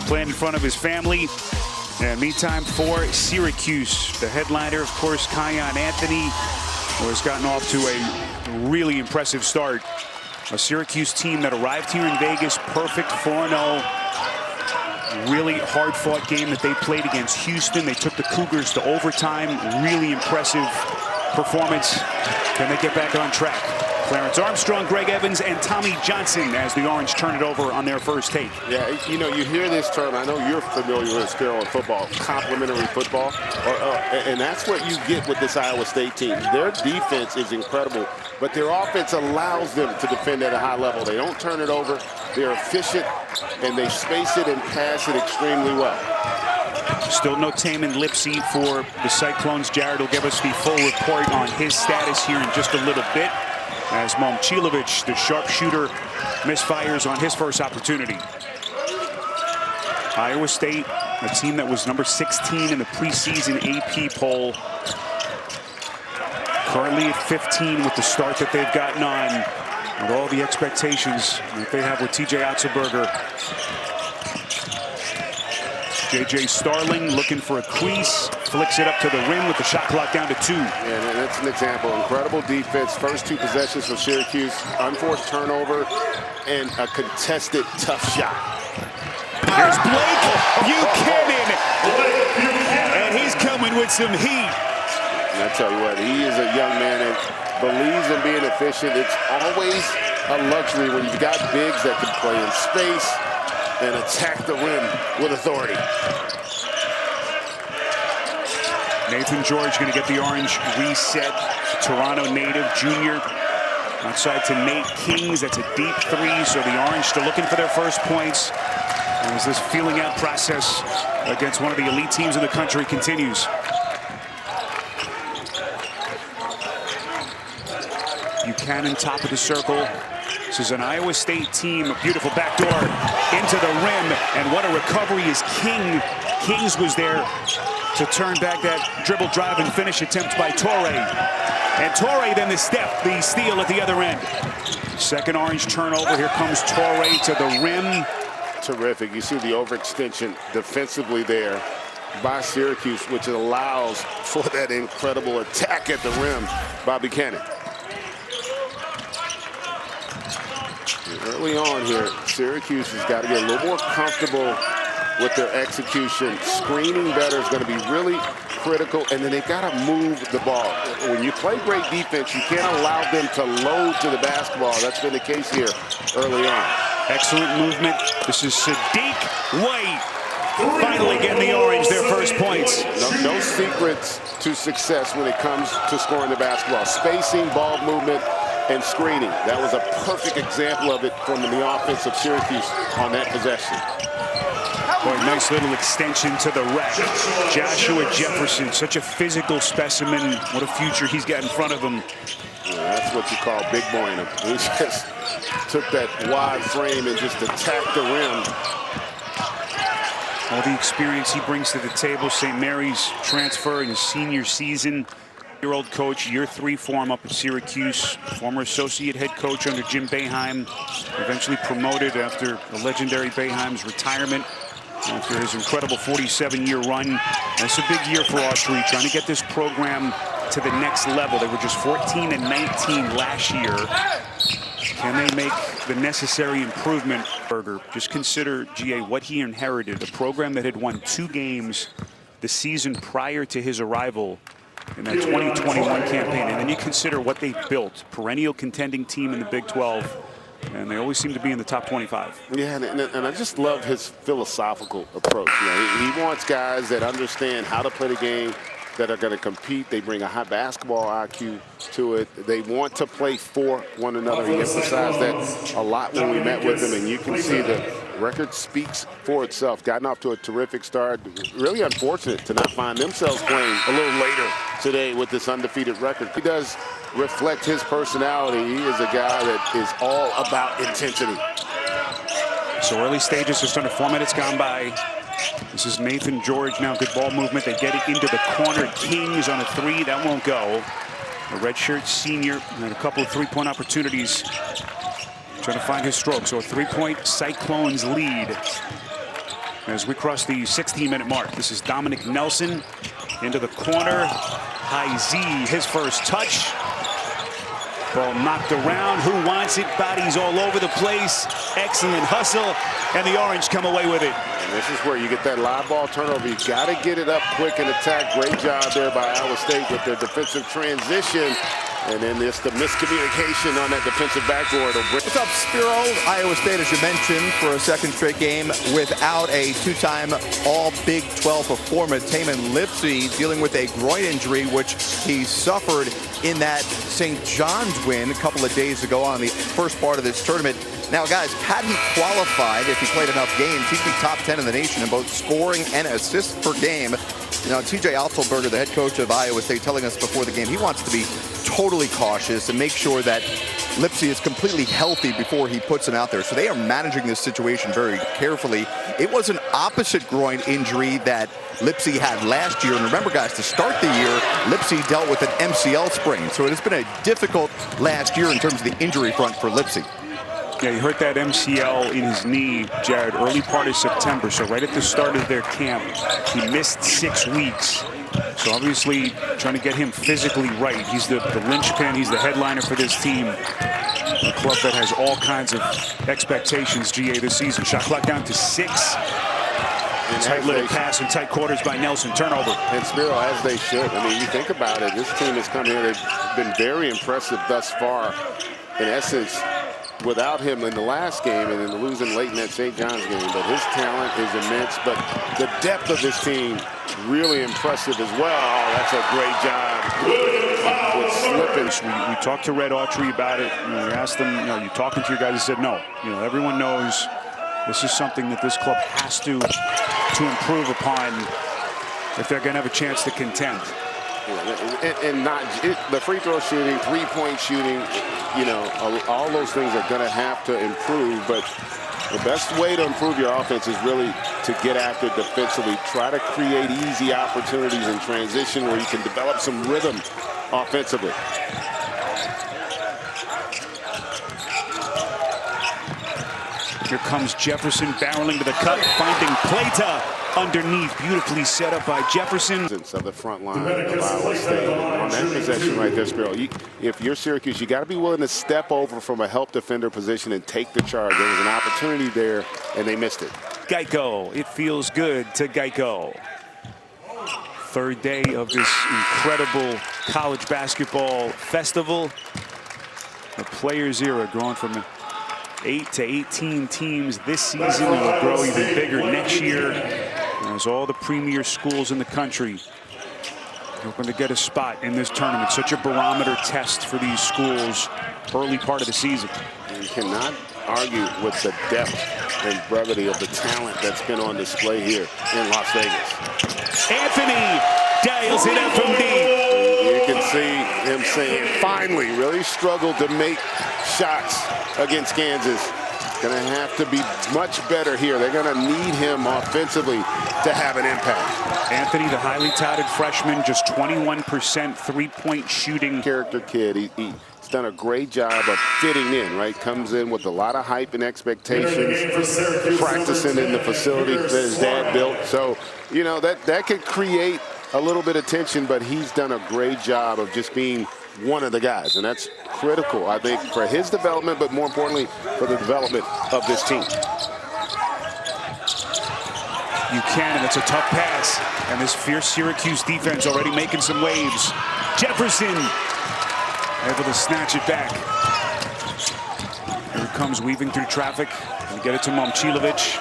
playing in front of his family. And meantime, for Syracuse, the headliner, of course, Killyan Toure, who has gotten off to a really impressive start. A Syracuse team that arrived here in Vegas, perfect 4-0. Really hard-fought game that they played against Houston. They took the Cougars to overtime. Really impressive performance. Can they get back on track? Clarence Armstrong, Greg Evans, and Tommy Johnson as the Orange turn it over on their first take. Yeah, you know, you hear this term. I know you're familiar with Sparrow in football, complementary football. And that's what you get with this Iowa State team. Their defense is incredible, but their offense allows them to defend at a high level. They don't turn it over. They're efficient, and they space it and pass it extremely well. Still no Taman Lipsy for the Cyclones. Jared will give us the full report on his status here in just a little bit, as Momcilovic, the sharpshooter, misfires on his first opportunity. Iowa State, a team that was number 16 in the preseason AP poll, currently at 15 with the start that they've gotten on, with all the expectations that they have with TJ Otzelberger. J.J. Starling looking for a crease, flicks it up to the rim with the shot clock down to 2. Yeah, that's an example. Incredible defense. First 2 possessions for Syracuse. Unforced turnover and a contested tough shot. Here's Blake Buchanan. And he's coming with some heat. And I tell you what, he is a young man that believes in being efficient. It's always a luxury when you've got bigs that can play in space and attack the rim with authority. Nathan George going to get the Orange reset. Toronto native, junior. Outside to Nate Kings. That's a deep 3, so the Orange still looking for their first points. And as this feeling out process against one of the elite teams in the country continues. Buchanan, top of the circle. This is an Iowa State team. A beautiful backdoor into the rim. And what a recovery is King. Kings was there to turn back that dribble drive and finish attempt by Toure. And Toure then the steal at the other end. Second Orange turnover. Here comes Toure to the rim. Terrific. You see the overextension defensively there by Syracuse, which allows for that incredible attack at the rim by Buchanan. Early on here, Syracuse has got to get a little more comfortable with their execution. Screening better is going to be really critical, and then they've got to move the ball. When you play great defense, you can't allow them to load to the basketball. That's been the case here early on. Excellent movement. This is Sadiq White finally getting the Orange their first points. No secrets to success when it comes to scoring the basketball. Spacing, ball movement, and screening. That was a perfect example of it from the offense of Syracuse on that possession. Boy, nice little extension to the rack. Joshua Jefferson, such a physical specimen. What a future he's got in front of him. Yeah, that's what you call big boying him. He just took that wide frame and just attacked the rim. All the experience he brings to the table. St. Mary's transfer in his senior season. Year-old coach, year 3 for him up at Syracuse. Former associate head coach under Jim Boeheim. Eventually promoted after the legendary Boeheim's retirement. After his incredible 47-year run. And it's a big year for Autry, trying to get this program to the next level. They were just 14 and 19 last year. Can they make the necessary improvement? Just consider, GA, what he inherited. A program that had won 2 games the season prior to his arrival in that 2021 campaign. And then you consider what they built. Perennial contending team in the Big 12. And they always seem to be in the top 25. Yeah, and I just love his philosophical approach. You know, he wants guys that understand how to play the game, that are going to compete. They bring a high basketball IQ to it. They want to play for one another. He emphasized that a lot when we met with him, and you can see the record speaks for itself. Gotten off to a terrific start. Really unfortunate to not find themselves playing a little later today with this undefeated record. He does reflect his personality. He is a guy that is all about intensity. So early stages, just under 4 minutes gone by. This is Nathan George now. Good ball movement. They get it into the corner. Kings on a 3. That won't go. A redshirt senior had a couple of 3-point opportunities. Trying to find his stroke. So a 3-point Cyclones lead. as we cross the 16-minute mark. This is Dominic Nelson into the corner. High Z, his first touch. Ball knocked around. Who wants it? Bodies all over the place. Excellent hustle, and the Orange come away with it. And this is where you get that live ball turnover. You got to get it up quick and attack. Great job there by Iowa State with their defensive transition. And then there's the miscommunication on that defensive backboard. What's up, Spiro? Iowa State, as you mentioned, for a second straight game without a two-time All-Big 12 performer. Tamin Lipsey dealing with a groin injury, which he suffered in that St. John's win a couple of days ago on the first part of this tournament. Now, guys, had he qualified, if he played enough games, he'd be top 10 in the nation in both scoring and assists per game. You know, TJ Otzelberger, the head coach of Iowa State, telling us before the game he wants to be totally cautious and make sure that Lipsey is completely healthy before he puts him out there. So they are managing this situation very carefully. It was an opposite groin injury that Lipsey had last year. And remember, guys, to start the year, Lipsey dealt with an MCL sprain. So it has been a difficult last year in terms of the injury front for Lipsey. Yeah, he hurt that MCL in his knee, Jared, early part of September. So right at the start of their camp, he missed 6 weeks. So obviously trying to get him physically right. He's the linchpin. He's the headliner for this team. A club that has all kinds of expectations, GA, this season. Shot clock down to 6. Tight little pass in tight quarters by Nelson. Turnover. And Spiro, as they should. I mean, you think about it. This team has come here. They've been very impressive thus far. In essence, without him in the last game and then losing late in that St. John's game. But his talent is immense. But the depth of this team, really impressive as well. Oh, that's a great job with slipping. We talked to Red Autry about it. We asked them, you talking to your guys? He said, no. Everyone knows this is something that this club has to improve upon if they're going to have a chance to contend. And not the free throw shooting, three-point shooting, all those things are going to have to improve. But the best way to improve your offense is really to get after it defensively. Try to create easy opportunities in transition where you can develop some rhythm offensively. Here comes Jefferson barreling to the cup, finding Plata underneath. Beautifully set up by Jefferson. Of the front line of Iowa State. On that possession right there, Spiro, if you're Syracuse, you got to be willing to step over from a help defender position and take the charge. There was an opportunity there, and they missed it. Geico, it feels good to Geico. Third day of this incredible college basketball festival. The Players era growing from 8 to 18 teams this season. It will grow even bigger next year. As all the premier schools in the country hoping to get a spot in this tournament. Such a barometer test for these schools early part of the season. You cannot argue with the depth and brevity of the talent that's been on display here in Las Vegas. Anthony dials it up from deep. You can see him saying, finally, really struggled to make shots against Kansas. Going to have to be much better here. They're going to need him offensively to have an impact. Anthony, the highly touted freshman, just 21% three-point shooting. Character kid. He's done a great job of fitting in, right? Comes in with a lot of hype and expectations, practicing in the facility that his dad built. So, that could create a little bit of tension, but he's done a great job of just being one of the guys, and that's critical, I think, for his development, but more importantly, for the development of this team. Buchanan, it's a tough pass, and this fierce Syracuse defense already making some waves. Jefferson able to snatch it back. Here it comes, weaving through traffic. We get it to Momcilovic.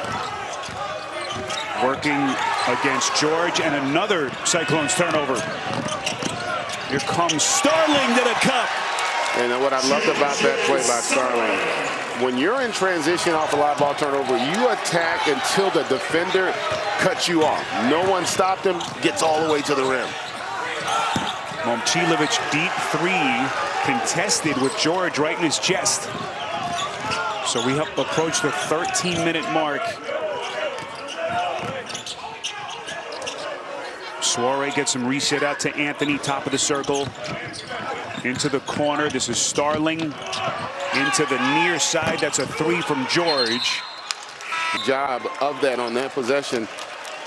Working against George, and another Cyclones turnover. Here comes Starling to the cup. And what I loved about that play by Starling, when you're in transition off a live ball turnover, you attack until the defender cuts you off. No one stopped him, gets all the way to the rim. Momcilovic, deep three, contested with George right in his chest. So we approach the 13-minute mark. Soare gets some reset out to Anthony, top of the circle. Into the corner, this is Starling. Into the near side, that's a three from George. Job of that on that possession.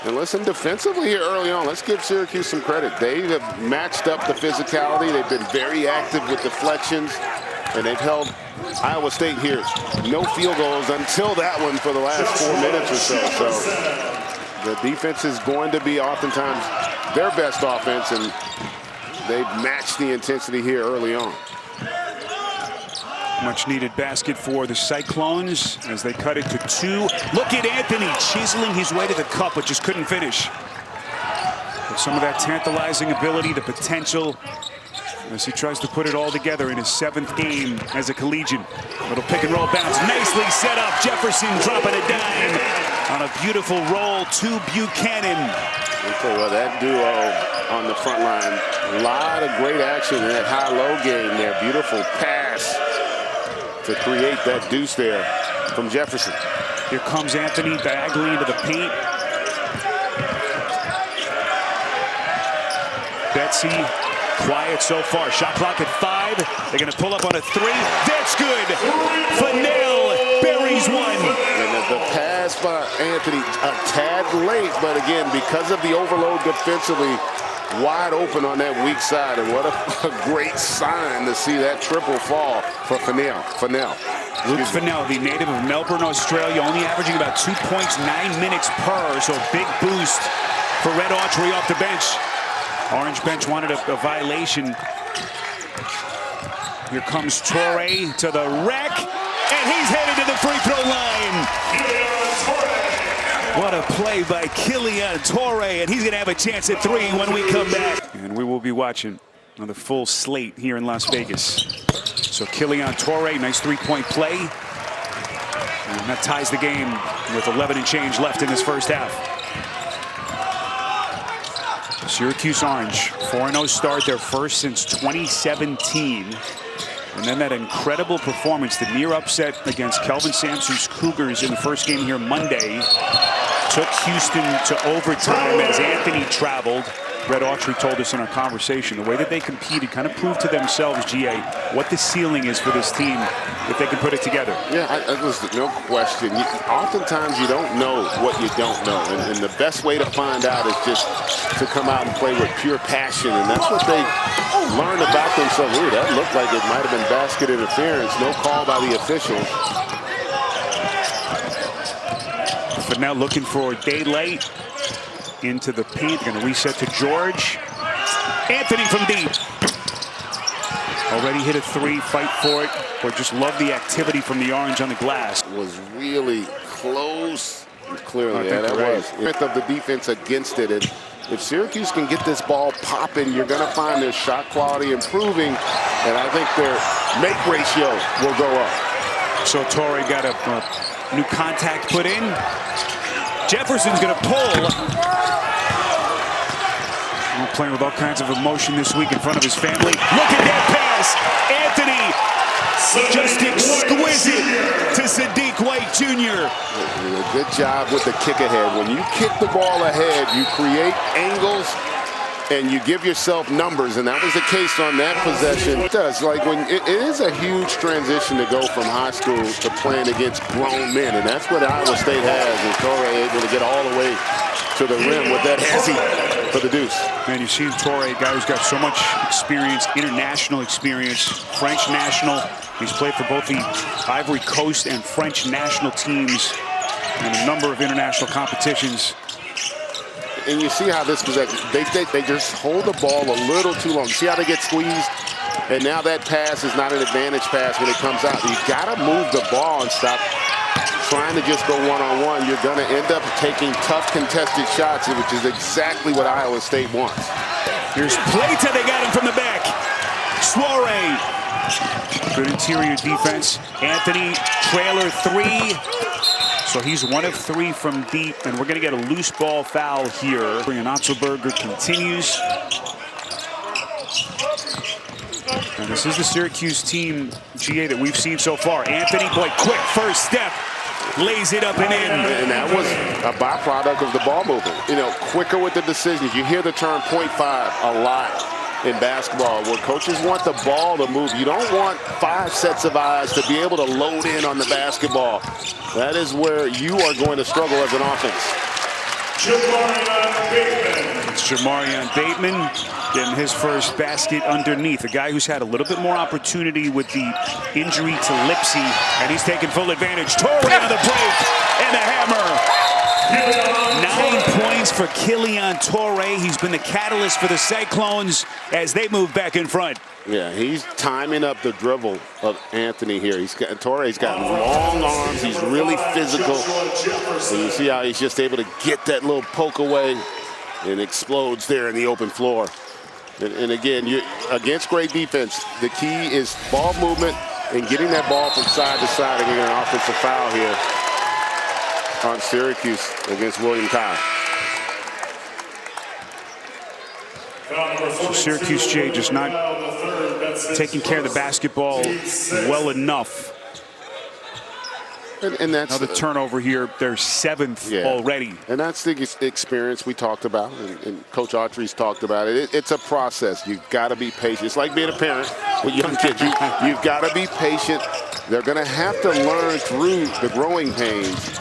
And listen, defensively here early on, let's give Syracuse some credit. They have matched up the physicality. They've been very active with deflections, and they've held Iowa State here no field goals until that one for the last 4 minutes or so. So the defense is going to be oftentimes their best offense, and they've matched the intensity here early on. Much needed basket for the Cyclones as they cut it to 2. Look at Anthony chiseling his way to the cup, but just couldn't finish. But some of that tantalizing ability, the potential, as he tries to put it all together in his 7th game as a collegian. Little pick and roll bounce, nicely set up. Jefferson dropping a dime on a beautiful roll to Buchanan. Well, that duo on the front line, a lot of great action in that high-low game there. Beautiful pass to create that deuce there from Jefferson. Here comes Anthony diagonally into the paint. Betsy, quiet so far. Shot clock at 5. They're going to pull up on a 3. That's good. Fennell buries one. And the pass by Anthony, a tad late, but again, because of the overload defensively, wide open on that weak side, and what a great sign to see that triple fall for Fennell. Luke Fennell, the native of Melbourne, Australia, only averaging about 2 points, 9 minutes per, so big boost for Red Autry off the bench. Orange bench wanted a violation. Here comes Toure to the rack, and he's headed to the free throw line. What a play by Killyan Toure, and he's going to have a chance at 3 when we come back. And we will be watching on the full slate here in Las Vegas. So Killyan Toure, nice 3-point play. And that ties the game with 11 and change left in this first half. Syracuse Orange, 4-0 start, their first since 2017. And then that incredible performance, the near upset against Kelvin Sampson's Cougars in the first game here Monday. Took Houston to overtime as Anthony traveled. Red Autry told us in our conversation, the way that they competed kind of proved to themselves, GA, what the ceiling is for this team if they can put it together. Yeah, listen, no question. Oftentimes you don't know what you don't know. And the best way to find out is just to come out and play with pure passion. And that's what they learned about themselves. Ooh, that looked like it might have been basket interference. No call by the officials. But now looking for daylight into the paint. Going to reset to George. Anthony from deep. Already hit a 3, fight for it. But just love the activity from the Orange on the glass. Was really close. Clearly, yeah, that was. Strength of the defense against it. And if Syracuse can get this ball popping, you're going to find their shot quality improving. And I think their make ratio will go up. So Toure got a new contact put in. Jefferson's going to pull. We're playing with all kinds of emotion this week in front of his family. Look at that pass. Anthony, just exquisite to Sadiq White Jr. Good job with the kick ahead. When you kick the ball ahead, you create angles and you give yourself numbers, and that was the case on that possession. It does, like when it is a huge transition to go from high school to playing against grown men, and that's what Iowa State has, and Toure able to get all the way to the rim with that hezzy for the deuce. Man, you see Toure, a guy who's got so much experience, international experience, French national. He's played for both the Ivory Coast and French national teams in a number of international competitions. And you see how this possession, they just hold the ball a little too long. See how they get squeezed? And now that pass is not an advantage pass when it comes out. You got to move the ball and stop trying to just go one-on-one. You're going to end up taking tough contested shots, which is exactly what Iowa State wants. Here's Plata, they got him from the back. Soiree. Good interior defense. Anthony, trailer 3. So he's 1 of 3 from deep, and we're going to get a loose ball foul here. And Otzelberger continues. And this is the Syracuse team, GA, that we've seen so far. Anthony, boy, quick first step. Lays it up and in. And that was a byproduct of the ball movement. You know, quicker with the decisions. You hear the term .5 a lot. in basketball, where coaches want the ball to move. You don't want 5 sets of eyes to be able to load in on the basketball. That is where you are going to struggle as an offense. It's Jamarion Bateman getting his first basket underneath. A guy who's had a little bit more opportunity with the injury to Lipsy, and he's taking full advantage. Toure on the break, and the hammer. 9 points for Killyan Toure. He's been the catalyst for the Cyclones as they move back in front. Yeah, he's timing up the dribble of Anthony here. Toure's got long arms. He's really physical. And you see how he's just able to get that little poke away and explodes there in the open floor. And again, against great defense, the key is ball movement and getting that ball from side to side and getting an offensive foul here on Syracuse against William Kyle. So Syracuse, Jay, just not taking care of the basketball well enough. And that's another turnover here, their 7th already. And that's the experience we talked about, and Coach Autry's talked about it. It's a process. You've got to be patient. It's like being a parent with young kids. You've got to be patient. They're going to have to learn through the growing pains.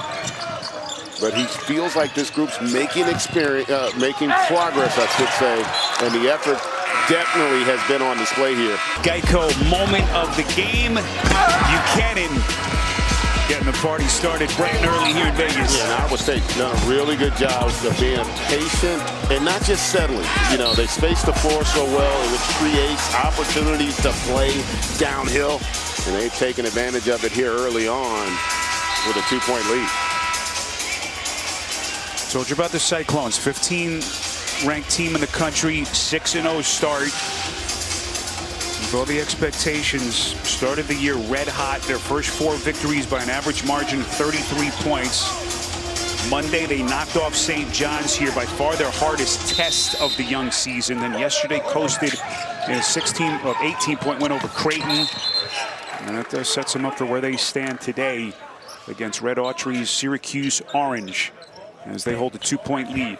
But he feels like this group's making progress, I should say, and the effort definitely has been on display here. Geico moment of the game. Buchanan getting the party started bright and early here in Vegas. Yeah, and Iowa State done a really good job of being patient and not just settling. You know, they space the floor so well, which creates opportunities to play downhill, and they've taken advantage of it here early on with a 2-point lead. Told you about the Cyclones, 15th ranked team in the country, 6-0 start. With all the expectations, started the year red hot. Their first 4 victories by an average margin of 33 points. Monday, they knocked off St. John's here, by far their hardest test of the young season. Then yesterday coasted in a 18-point win over Creighton. And that sets them up for where they stand today against Red Autry's Syracuse Orange, as they hold a 2-point lead.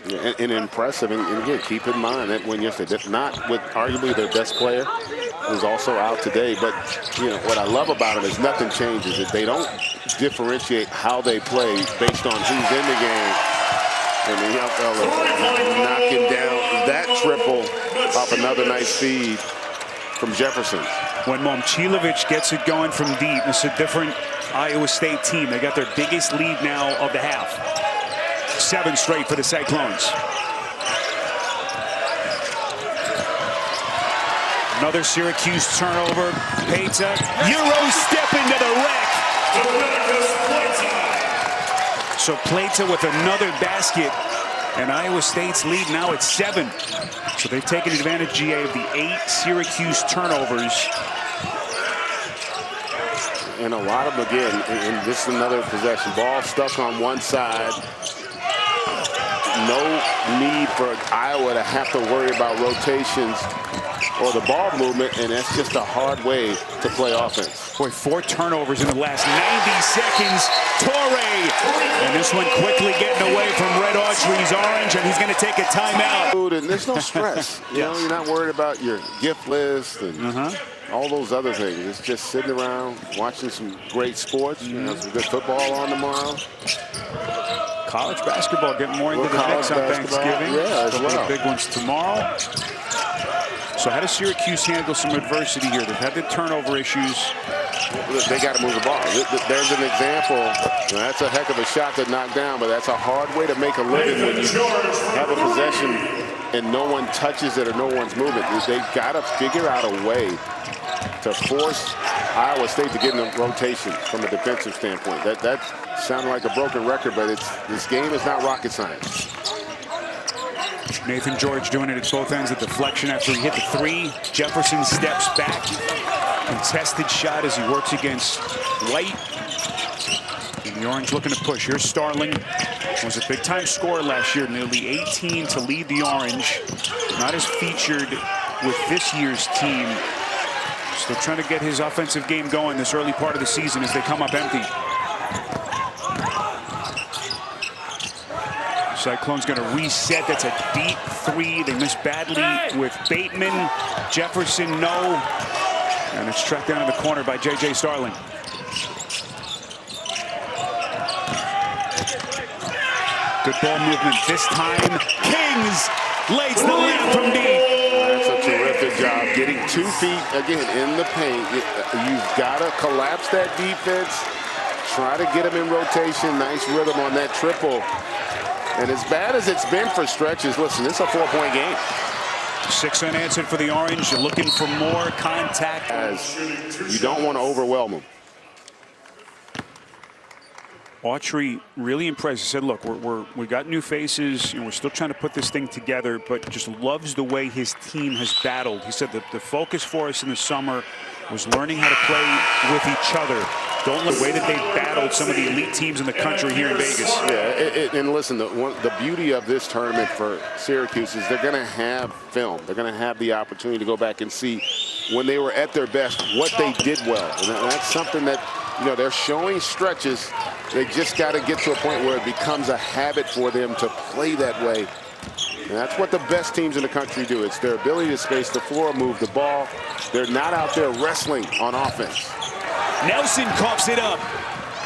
Yeah, and impressive. And again, keep in mind that win yesterday, not with arguably their best player, who's also out today. But you know what I love about them is nothing changes. That they don't differentiate how they play based on who's in the game. And the young fella knocking down that triple off another nice feed from Jefferson. When Momcilovic gets it going from deep, it's a different Iowa State team. They got their biggest lead now of the half. 7 straight for the Cyclones. Another Syracuse turnover. Payta, Euro step into the wreck. So Payta with another basket, and Iowa State's lead now at 7. So they've taken advantage, GA, of the 8 Syracuse turnovers. And a lot of them, again, and this is another possession. Ball stuck on one side. No need for Iowa to have to worry about rotations or the ball movement, and that's just a hard way to play offense. Boy, 4 turnovers in the last 90 seconds. Toure, and this one quickly getting away from Red Autry's Orange, and he's going to take a timeout. And there's no stress. You know, you're not worried about your gift list and all those other things. It's just sitting around watching some great sports. You know, some good football on tomorrow. College basketball getting more into the mix on Thanksgiving. Yeah, as well. Big ones tomorrow. So how does Syracuse handle some adversity here? They've had the turnover issues. They got to move the ball. There's an example. That's a heck of a shot to knock down, but that's a hard way to make a living when you have a possession and no one touches it or no one's moving. They've got to figure out a way to force Iowa State to get in a rotation from a defensive standpoint. That sounded like a broken record, but this game is not rocket science. Nathan George doing it at both ends. A deflection after he hit the 3. Jefferson steps back. Contested shot as he works against White. And the Orange looking to push. Here's Starling. Was a big-time scorer last year. Nearly 18 to lead the Orange. Not as featured with this year's team. Still trying to get his offensive game going this early part of the season as they come up empty. Cyclone's going to reset. That's a deep three. They missed badly with Bateman. Jefferson, no. And it's tracked down in the corner by J.J. Starling. Good ball movement this time. Kings lays the layup from deep. That's a terrific job getting 2 feet again in the paint. You've got to collapse that defense. Try to get them in rotation. Nice rhythm on that triple. And as bad as it's been for stretches, listen, it's a 4-point game. 6 unanswered for the Orange. You're looking for more contact. As you don't want to overwhelm them. Autry really impressed. He said, look, we got new faces, and we're still trying to put this thing together, but just loves the way his team has battled. He said that the focus for us in the summer was learning how to play with each other. Don't look the way that they battled some of the elite teams in the country here in Vegas. Yeah, and listen, the beauty of this tournament for Syracuse is they're going to have film. They're going to have the opportunity to go back and see when they were at their best what they did well. And that's something that, you know, they're showing stretches. They just got to get to a point where it becomes a habit for them to play that way. And that's what the best teams in the country do. It's their ability to space the floor, move the ball. They're not out there wrestling on offense. Nelson coughs it up.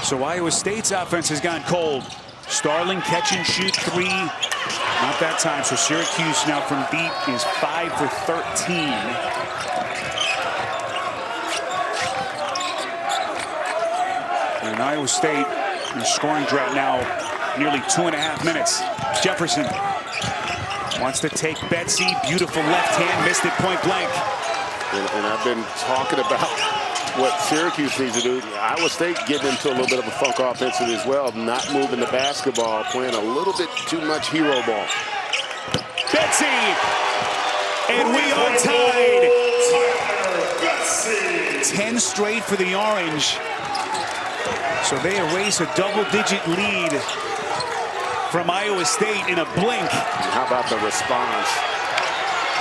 So Iowa State's offense has gone cold. Starling catch and shoot 3. Not that time. So Syracuse now from deep is 5 for 13. And Iowa State in a scoring drought now, nearly 2.5 minutes. Jefferson wants to take Betsy. Beautiful left hand, missed it point blank. And I've been talking about what Syracuse needs to do. Iowa State getting into a little bit of a funk offensively as well, not moving the basketball, playing a little bit too much hero ball. Betsy, and we are tied. 10 straight for the Orange. So they erase a double-digit lead from Iowa State in a blink. How about the response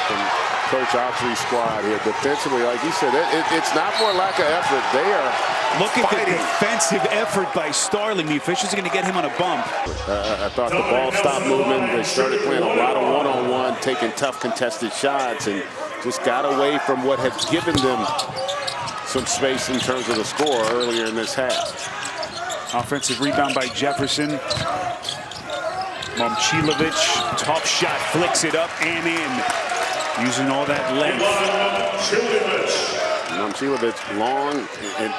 from Coach Autry's squad here defensively? Like you said, it's not for lack of effort. They are Look at fighting. the defensive effort by Starling. The officials are going to get him on a bump. I thought the ball stopped moving. They started playing a lot of one-on-one, taking tough contested shots, and just got away from what had given them some space in terms of the score earlier in this half. Offensive rebound by Jefferson. Momcilovic, tough shot, flicks it up and in. Using all that length. Momcilovic long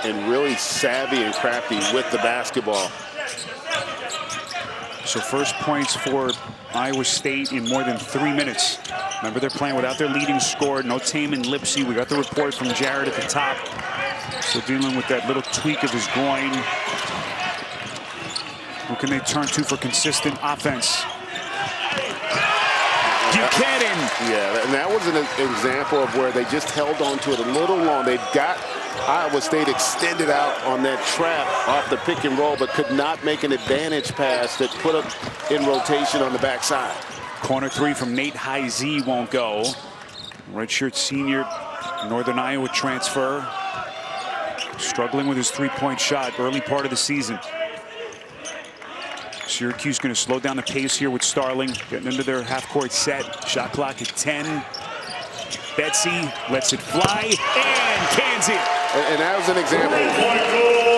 and really savvy and crafty with the basketball. So first points for Iowa State in more than 3 minutes. Remember, they're playing without their leading scorer. No Taman Lipsey. We got the report from Jared at the top. So dealing with that little tweak of his groin. Who can they turn to for consistent offense? Buchanan. Yeah, and that was an example of where they just held on to it a little long. They've got Iowa State extended out on that trap off the pick and roll, but could not make an advantage pass that put them in rotation on the backside. Corner 3 from Nate High-Z won't go. Redshirt senior, Northern Iowa transfer. Struggling with his 3-point shot early part of the season. Syracuse going to slow down the pace here with Starling. Getting into their half-court set. Shot clock at 10. Betsy lets it fly and cans it. And that was an example.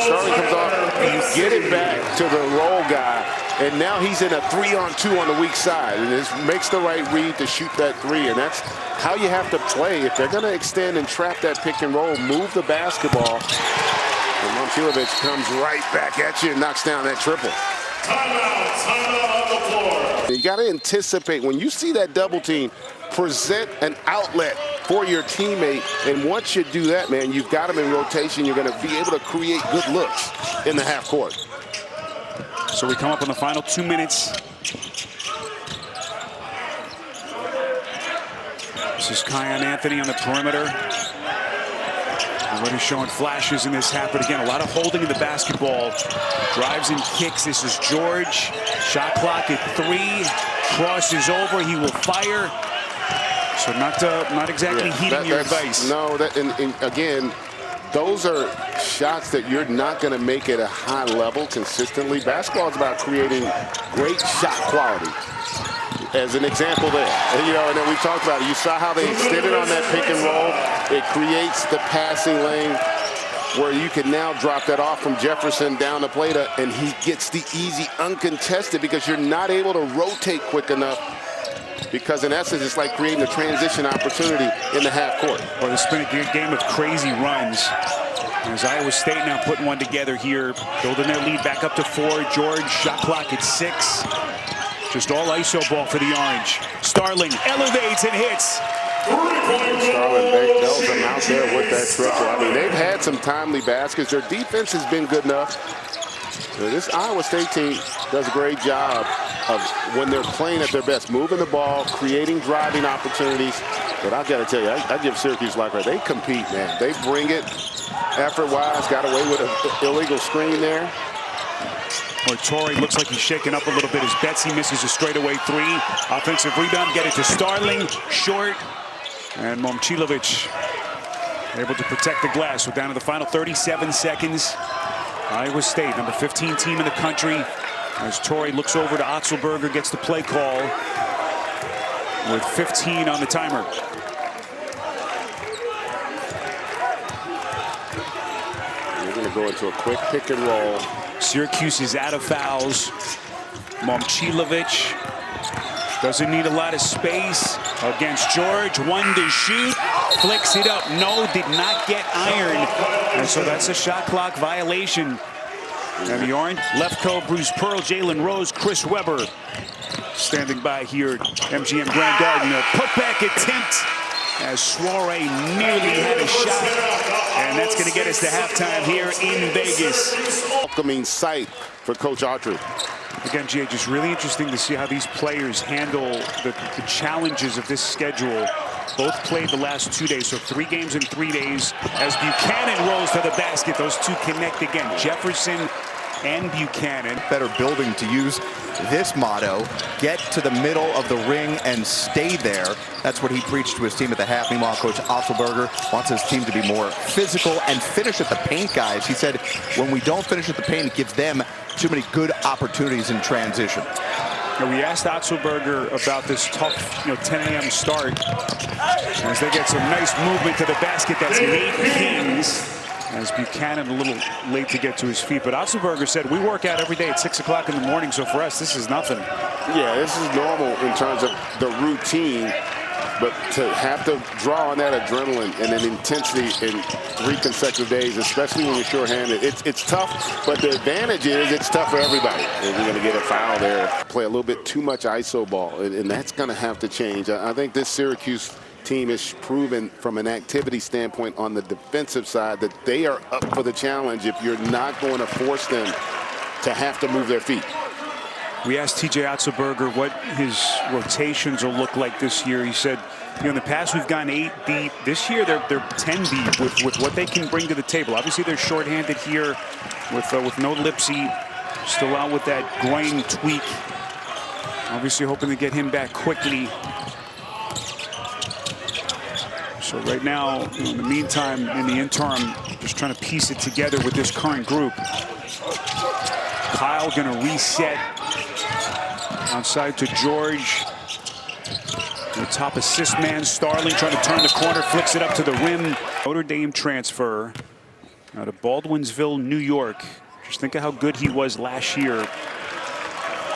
Starling comes off, you get it back to the roll guy, and now he's in a 3-on-2 on the weak side. And this makes the right read to shoot that 3. And that's how you have to play. If they're going to extend and trap that pick and roll, move the basketball. And Momcilovic comes right back at you and knocks down that triple. Timeout on the floor. You got to anticipate when you see that double team, present an outlet for your teammate, and once you do that, man, you've got them in rotation. You're going to be able to create good looks in the half court. So we come up on the final 2 minutes. This is Killyan Anthony on the perimeter. Already showing flashes in this half, but again, a lot of holding in the basketball. Drives and kicks. This is George. Shot clock at 3. Crosses over. He will fire. So not exactly heeding your advice. No, and again, those are shots that you're not going to make at a high level consistently. Basketball is about creating great shot quality. As an example there, and then we talked about it. You saw how they extended on that pick and roll. It creates the passing lane where you can now drop that off from Jefferson down the plate, and he gets the easy uncontested because you're not able to rotate quick enough, because in essence it's like creating a transition opportunity in the half court. Well, it's been a game of crazy runs. As Iowa State now putting one together here, building their lead back up to 4. George, shot clock at 6. Just all ISO ball for the Orange. Starling elevates and hits. Starling bells them out there with that triple. I mean, they've had some timely baskets. Their defense has been good enough. This Iowa State team does a great job of, when they're playing at their best, moving the ball, creating driving opportunities. But I've got to tell you, I give Syracuse like right. They compete, man. They bring it effort-wise. Got away with an illegal screen there. Toure looks like he's shaken up a little bit as Betsy misses a straightaway 3. Offensive rebound, get it to Starling, short. And Momcilovic able to protect the glass. We're down to the final 37 seconds. Iowa State, number 15 team in the country. As Toure looks over to Otzelberger, gets the play call with 15 on the timer. We're going to go into a quick pick and roll. Syracuse is out of fouls. Momcilovic doesn't need a lot of space against George. 1 to shoot. Flicks it up. No, did not get ironed. And so that's a shot clock violation. And the Orange, Lefko, Bruce Pearl, Jalen Rose, Chris Webber standing by here at MGM Grand Garden. A putback attempt as Soare nearly had a shot. And that's going to get us to halftime here in Vegas. Welcoming sight for Coach Autry. Again, Jay, just really interesting to see how these players handle the challenges of this schedule. Both played the last 2 days, so 3 games in 3 days. As Buchanan rolls to the basket, those two connect again. Jefferson and Buchanan. Better building to use this motto: get to the middle of the ring and stay there. That's what he preached to his team at the half. Meanwhile, Coach Otzelberger wants his team to be more physical and finish at the paint, guys. He said when we don't finish at the paint, it gives them too many good opportunities in transition. Now, we asked Otzelberger about this tough 10 a.m. start as they get some nice movement to the basket. That's Nate Kings. As Buchanan a little late to get to his feet. But Otzelberger said, we work out every day at 6 o'clock in the morning, so for us, this is nothing. Yeah, this is normal in terms of the routine. But to have to draw on that adrenaline and an intensity in 3 consecutive days, especially when you're shorthanded, it's tough. But the advantage is it's tough for everybody. And you're going to get a foul there, play a little bit too much ISO ball, and that's going to have to change. I think this Syracuse team has proven from an activity standpoint on the defensive side that they are up for the challenge if you're not going to force them to have to move their feet. We asked TJ Otzelberger what his rotations will look like this year. He said, in the past we've gone 8 deep. This year they're 10 deep with what they can bring to the table. Obviously they're shorthanded here with no Lipsy, still out with that groin tweak. Obviously hoping to get him back quickly. So right now, in the meantime, in the interim, just trying to piece it together with this current group. Kyle going to reset outside to George. The top assist man, Starling, trying to turn the corner, flicks it up to the rim. Notre Dame transfer out of Baldwinsville, New York. Just think of how good he was last year.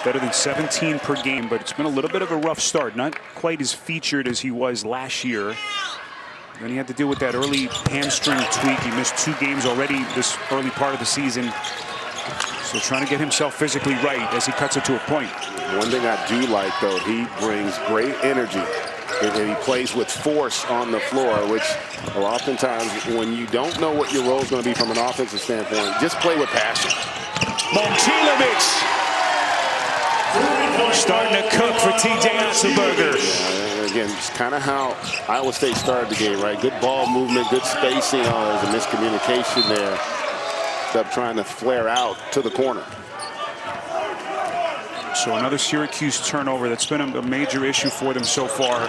Better than 17 per game, but it's been a little bit of a rough start. Not quite as featured as he was last year. Then he had to deal with that early hamstring tweak. He missed 2 games already this early part of the season. So trying to get himself physically right as he cuts it to a point. One thing I do like, though, he brings great energy. And he plays with force on the floor, which oftentimes when you don't know what your role is going to be from an offensive standpoint, just play with passion. Momcilovic starting to cook for TJ Otzelberger. Again, it's kind of how Iowa State started the game, right? Good ball movement, good spacing. Oh, there's a miscommunication there. Up trying to flare out to the corner. So another Syracuse turnover. That's been a major issue for them so far.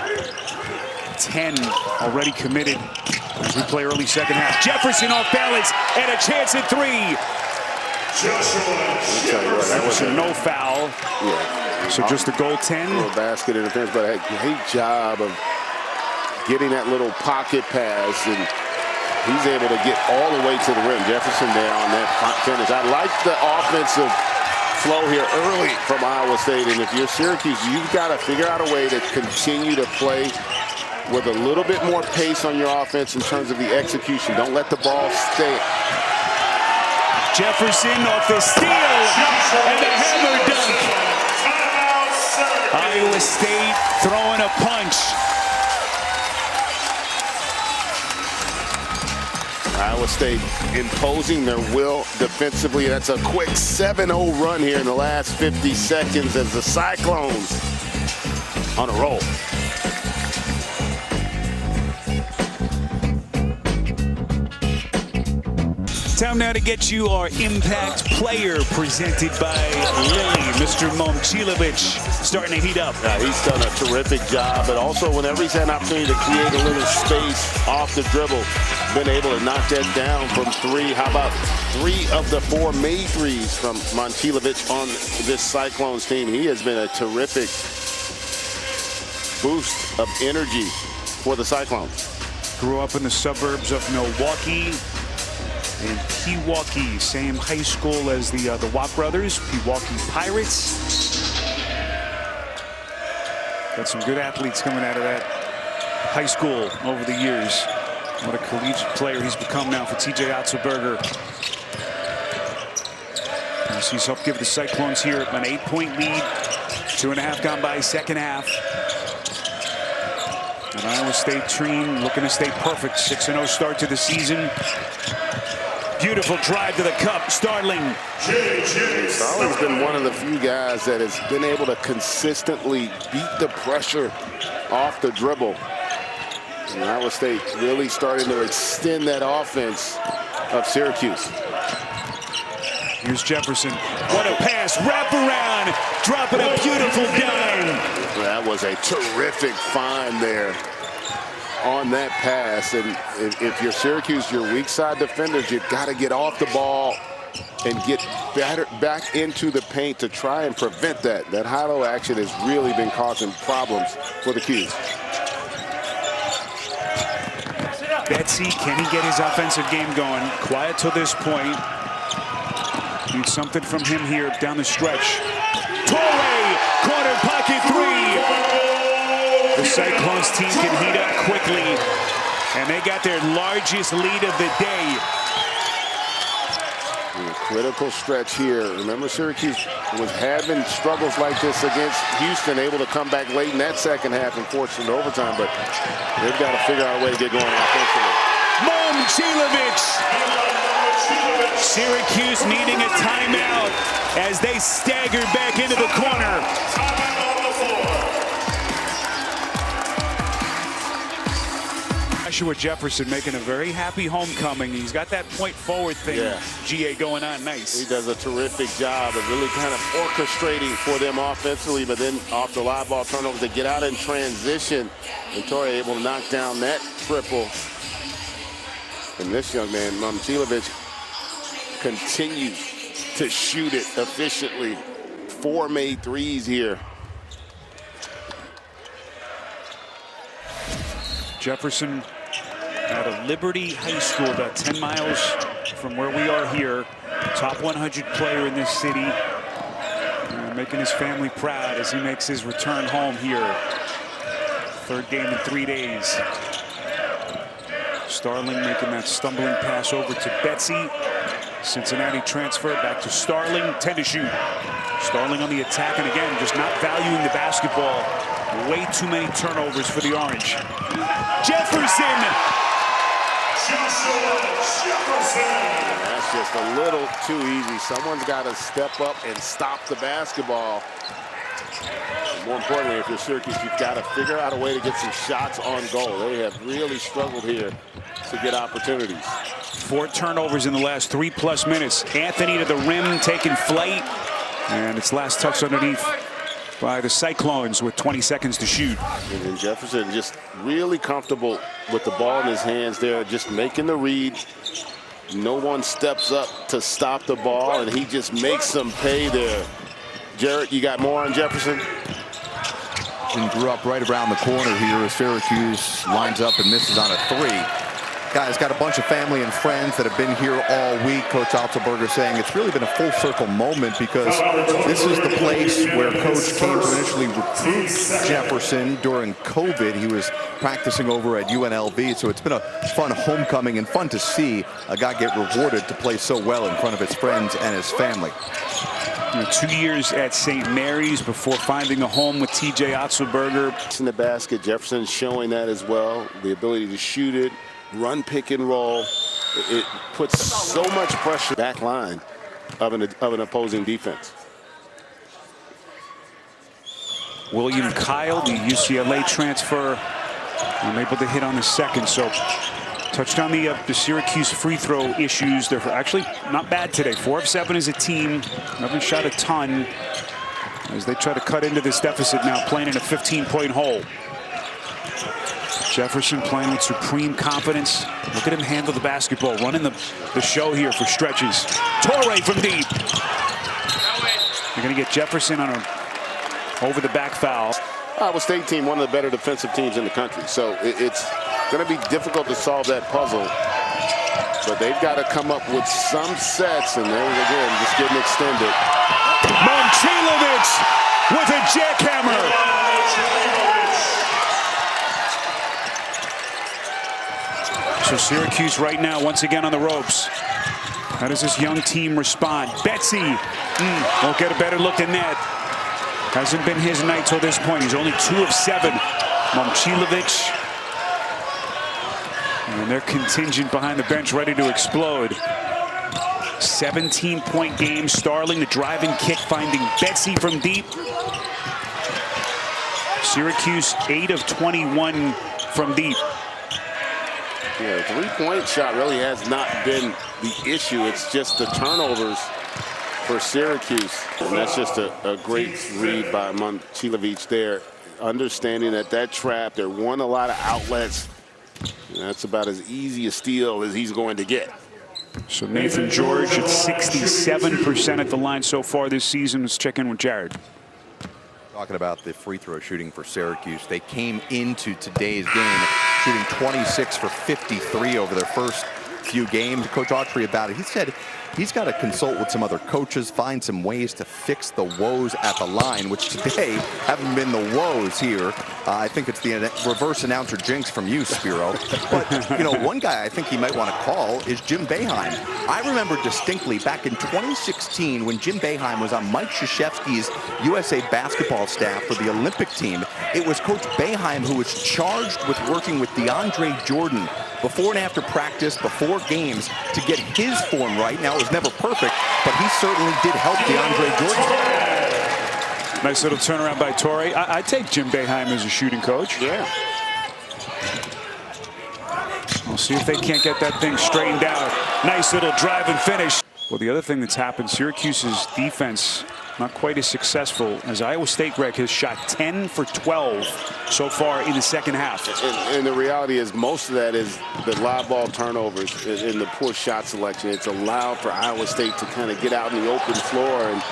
10 already committed As we play early second half. Jefferson off balance and a chance at three. That was no foul. Yeah. So just a goaltend. Little basket interference, but a great job of getting that little pocket pass, and he's able to get all the way to the rim. Jefferson there on that finish. I like the offensive flow here early from Iowa State, and if you're Syracuse, you've got to figure out a way to continue to play with a little bit more pace on your offense in terms of the execution. Don't let the ball stay. Jefferson off the steal and the hammer dunk. Iowa State throwing a punch. Iowa State imposing their will defensively. That's a quick 7-0 run here in the last 50 seconds as the Cyclones on a roll. Time now to get you our impact player presented by Lily. Mr. Momcilovic starting to heat up. He's done a terrific job, but also whenever he's had an opportunity to create a little space off the dribble, been able to knock that down from three. How about 3 of the 4 made threes from Momcilovic on this Cyclones team? He has been a terrific boost of energy for the Cyclones. Grew up in the suburbs of Milwaukee and Pewaukee, same high school as the Watt brothers, Pewaukee Pirates. Got some good athletes coming out of that high school over the years. What a collegiate player he's become now for TJ Otzelberger. He's helped give the Cyclones here an 8-point lead. 2.5 gone by second half. An Iowa State team looking to stay perfect. 6-0 start to the season. Beautiful drive to the cup. Starling. Starling's been one of the few guys that has been able to consistently beat the pressure off the dribble. And Iowa State really starting to extend that offense of Syracuse. Here's Jefferson. What a pass. Wrap around. Dropping a beautiful dime. That was a terrific find there on that pass. And if you're Syracuse, your weak side defenders, you've got to get off the ball and get back into the paint to try and prevent that. That high-low action has really been causing problems for the Cuse. Betsy, can he get his offensive game going? Quiet till this point. Need something from him here down the stretch. Toure, corner pocket three. The Cyclones team can heat up quickly, and they got their largest lead of the day. Critical stretch here. Remember, Syracuse was having struggles like this against Houston, able to come back late in that second half and force it to overtime, but they've got to figure out a way to get going offensively. Momcilovic! Syracuse needing a timeout as they stagger back into the corner. Joshua Jefferson making a very happy homecoming. He's got that point forward thing, GA, going on nice. He does a terrific job of really kind of orchestrating for them offensively, but then off the live ball turnovers, they get out in transition. And Toure able to knock down that triple. And this young man, Momcilovic, continues to shoot it efficiently. 4 made threes here. Jefferson out of Liberty High School, about 10 miles from where we are here. Top 100 player in this city. Making his family proud as he makes his return home here. 3rd game in 3 days. Starling making that stumbling pass over to Betsy. Cincinnati transfer back to Starling. 10 to shoot. Starling on the attack, and again, just not valuing the basketball. Way too many turnovers for the Orange. Jefferson! That's just a little too easy. Someone's got to step up and stop the basketball. And more importantly, if you're Syracuse, you've got to figure out a way to get some shots on goal. They have really struggled here to get opportunities. 4 turnovers in the last 3+ minutes. Anthony to the rim, taking flight. And it's last touch underneath. by the Cyclones with 20 seconds to shoot. And then Jefferson just really comfortable with the ball in his hands there, just making the read. No one steps up to stop the ball, and he just makes them pay there. Jarrett, you got more on Jefferson? And grew up right around the corner here as Syracuse lines up and misses on a three. Guys, got a bunch of family and friends that have been here all week. Coach Otzelberger saying it's really been a full circle moment because this is the place where Coach came to initially recruit Jefferson during COVID. He was practicing over at UNLV, so it's been a fun homecoming and fun to see a guy get rewarded to play so well in front of his friends and his family. 2 years at St. Mary's before finding a home with TJ Otzelberger. In the basket, Jefferson showing that as well, the ability to shoot it, run pick and roll. It puts so much pressure back line of an opposing defense. William Kyle, the UCLA transfer, unable to hit on the second. So touched on the Syracuse free throw issues. They're actually not bad today. 4 of 7 as a team. Haven't shot a ton as they try to cut into this deficit now, playing in a 15-point hole. Jefferson playing with supreme confidence. Look at him handle the basketball, running the show here for stretches. Toure from deep. They're going to get Jefferson on a over the back foul. Iowa State team, one of the better defensive teams in the country. So it's going to be difficult to solve that puzzle. But they've got to come up with some sets, and there again, just getting extended. Momcilovic with a jackhammer. So Syracuse right now once again on the ropes. How does this young team respond? Betsy won't get a better look than that. Hasn't been his night till this point. He's only 2 of 7. Momcilovic. And their contingent behind the bench ready to explode. 17-point game. Starling, the driving kick, finding Betsy from deep. Syracuse 8 of 21 from deep. Yeah, the three-point shot really has not been the issue. It's just the turnovers for Syracuse. And that's just a great read by Momcilovic there. Understanding that trap, there weren't a lot of outlets. And that's about as easy a steal as he's going to get. So Nathan George at 67% at the line so far this season. Let's check in with Jared. Talking about the free throw shooting for Syracuse. They came into today's game shooting 26 for 53 over their first few games. Coach Autry about it. He said he's got to consult with some other coaches, find some ways to fix the woes at the line, which today haven't been the woes here. I think it's the reverse announcer jinx from you, Spiro. But, you know, one guy I think he might want to call is Jim Boeheim. I remember distinctly back in 2016 when Jim Boeheim was on Mike Krzyzewski's USA basketball staff for the Olympic team. It was Coach Boeheim who was charged with working with DeAndre Jordan before and after practice, before games, to get his form right. Now, it was never perfect, but he certainly did help DeAndre Jordan. Nice little turnaround by Toure. I take Jim Boeheim as a shooting coach. Yeah. We'll see if they can't get that thing straightened out. Nice little drive and finish. Well, the other thing that's happened, Syracuse's defense not quite as successful as Iowa State. Greg has shot 10 for 12 so far in the second half. And the reality is most of that is the live ball turnovers and the poor shot selection. It's allowed for Iowa State to kind of get out in the open floor, and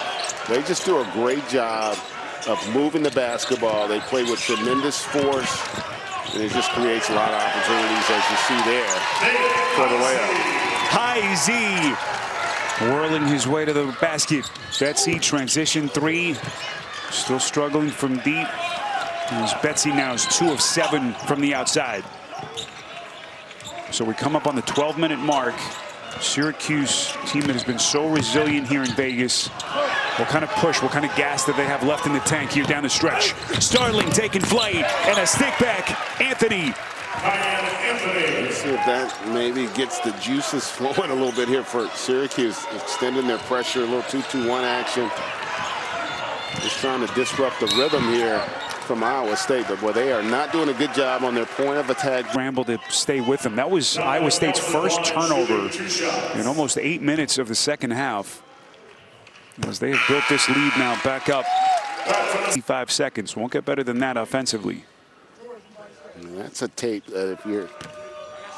they just do a great job of moving the basketball. They play with tremendous force, and it just creates a lot of opportunities, as you see there, for the layup. High Z whirling his way to the basket. Betsy transition 3, still struggling from deep. As Betsy now is 2 of 7 from the outside. So we come up on the 12-minute mark. Syracuse, team that has been so resilient here in Vegas. What kind of push, what kind of gas that they have left in the tank here down the stretch? Starling taking flight, and a stick back. Anthony. Let's see if that maybe gets the juices flowing a little bit here for Syracuse, extending their pressure, a little 2-2-1 action. Just trying to disrupt the rhythm here from Iowa State, but boy, they are not doing a good job on their point of attack. Scramble to stay with them. That was Iowa State's first turnover in almost 8 minutes of the second half, as they have built this lead now back up 5 seconds. Won't get better than that offensively. That's a tape that if you're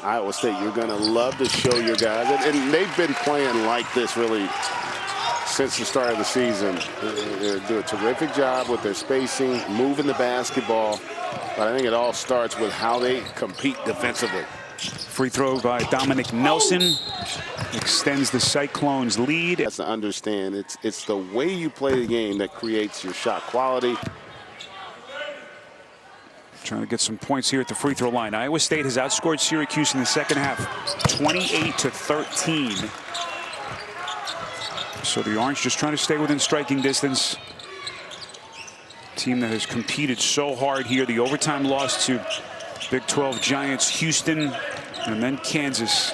Iowa State, you're going to love to show your guys. And they've been playing like this really since the start of the season. They do a terrific job with their spacing, moving the basketball. But I think it all starts with how they compete defensively. Free throw by Dominic Nelson extends the Cyclones' lead. That's to understand it's the way you play the game that creates your shot quality. Trying to get some points here at the free throw line. Iowa State has outscored Syracuse in the second half, 28-13. So the Orange just trying to stay within striking distance. Team that has competed so hard here. The overtime loss to Big 12 giants Houston, and then Kansas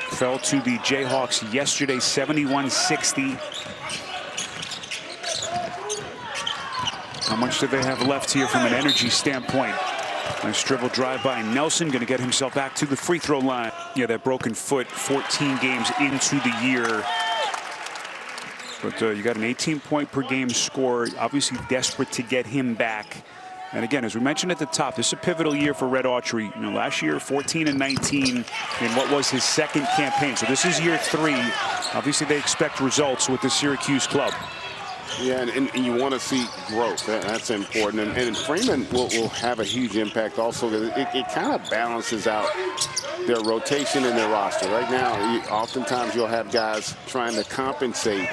fell to the Jayhawks yesterday, 71-60. How much do they have left here from an energy standpoint? Nice dribble drive by Nelson, going to get himself back to the free throw line. Yeah, that broken foot 14 games into the year. But you got an 18-point per game score, obviously desperate to get him back. And again, as we mentioned at the top, this is a pivotal year for Red Autry. You know, last year 14-19 in what was his second campaign. So this is year 3. Obviously, they expect results with the Syracuse club. Yeah, and you want to see growth. That's important. And Freeman will have a huge impact also. It kind of balances out their rotation in their roster. Right now, oftentimes you'll have guys trying to compensate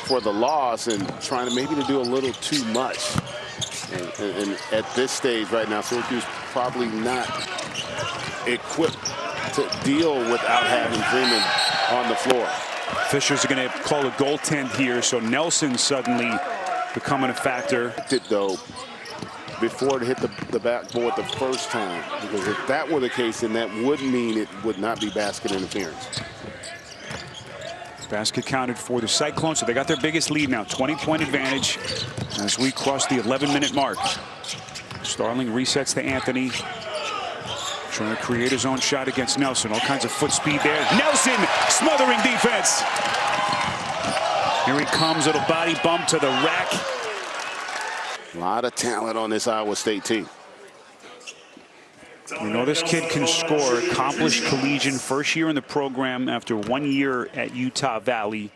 for the loss and trying to maybe to do a little too much. And at this stage right now, Syracuse probably not equipped to deal without having Freeman on the floor. Fisher's going to call a goaltend here, so Nelson suddenly becoming a factor. Though, before it hit the backboard the first time, because if that were the case, then that would mean it would not be basket interference. Basket counted for the Cyclones, so they got their biggest lead now, 20-point advantage as we cross the 11-minute mark. Starling resets to Anthony. Trying to create his own shot against Nelson. All kinds of foot speed there. Nelson smothering defense. Here he comes, little body bump to the rack. A lot of talent on this Iowa State team. We know this kid can score. Accomplished collegian, first year in the program after 1 year at Utah Valley,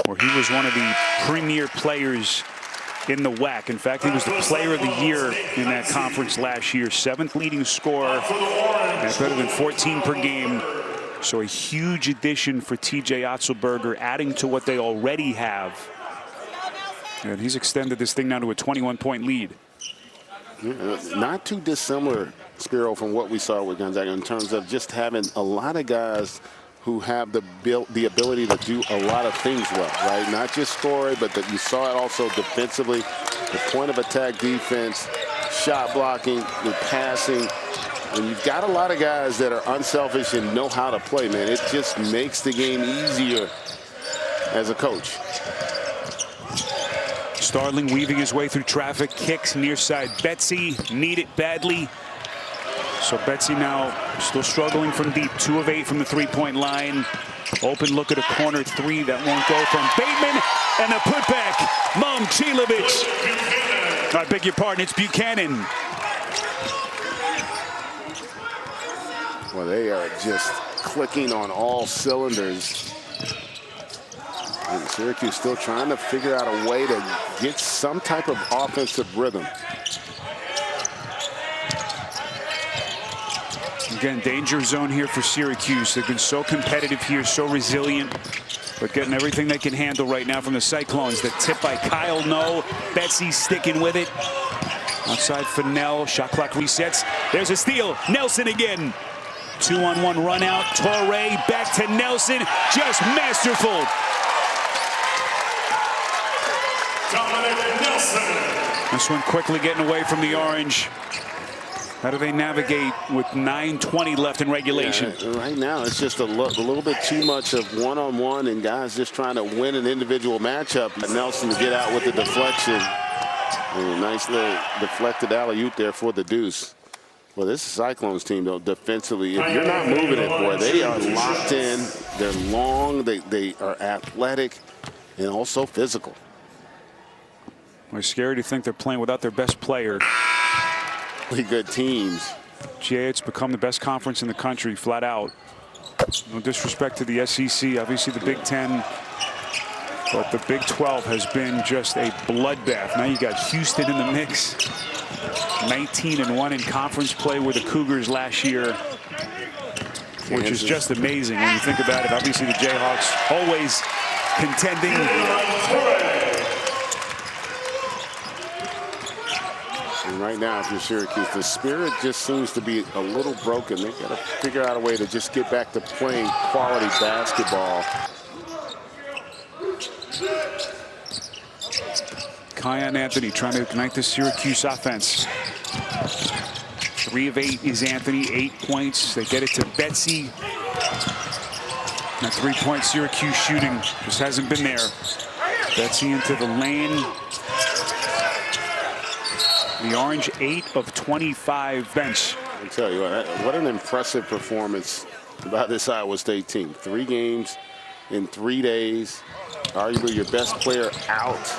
where he was one of the premier players in the WAC. In fact, he was the player of the year in that conference last year. 7th leading scorer at better than 14 per game. So a huge addition for TJ Otzelberger, adding to what they already have. And he's extended this thing now to a 21-point lead. Not too dissimilar, Spiro, from what we saw with Gonzaga in terms of just having a lot of guys who have the ability to do a lot of things well, right? Not just score, but that you saw it also defensively, the point of attack defense, shot blocking, the passing. And you've got a lot of guys that are unselfish and know how to play, man. It just makes the game easier as a coach. Starling weaving his way through traffic, kicks near side. Betsy need it badly. So Betsy now still struggling from deep. 2 of 8 from the three-point line. Open look at a corner 3 that won't go from Bateman. And a putback. Momcilovic. I beg your pardon, it's Buchanan. Well, they are just clicking on all cylinders. And Syracuse still trying to figure out a way to get some type of offensive rhythm. Again, danger zone here for Syracuse. They've been so competitive here, so resilient, but getting everything they can handle right now from the Cyclones. The tip by Kyle, no. Betsy sticking with it. Outside Fennell, shot clock resets. There's a steal, Nelson again. 2-on-1 run out, Toure back to Nelson, just masterful. This one quickly getting away from the Orange. How do they navigate with 9:20 left in regulation? Yeah, right now, it's just a little bit too much of one-on-one and guys just trying to win an individual matchup. Nelson to get out with the deflection. And a nice little deflected alley-oop there for the deuce. Well, this is Cyclones team, though, defensively. If you're not moving it, boy, they are locked in. They're long. They are athletic and also physical. We're scary to think they're playing without their best player. Pretty good teams. GA, it's become the best conference in the country, flat out. No disrespect to the SEC, obviously the Big Ten, but the Big 12 has been just a bloodbath. Now you got Houston in the mix. 19-1 in conference play with the Cougars last year, which is just amazing when you think about it. Obviously the Jayhawks always contending. And right now, if you're Syracuse, the spirit just seems to be a little broken. They got to figure out a way to just get back to playing quality basketball. Killyan Anthony trying to ignite the Syracuse offense. 3 of 8 is Anthony, 8 points. They get it to Betsy. That 3-point Syracuse shooting just hasn't been there. Betsy into the lane. The Orange 8 of 25 bench. I tell you what an impressive performance by this Iowa State team. 3 games in 3 days. Arguably your best player out.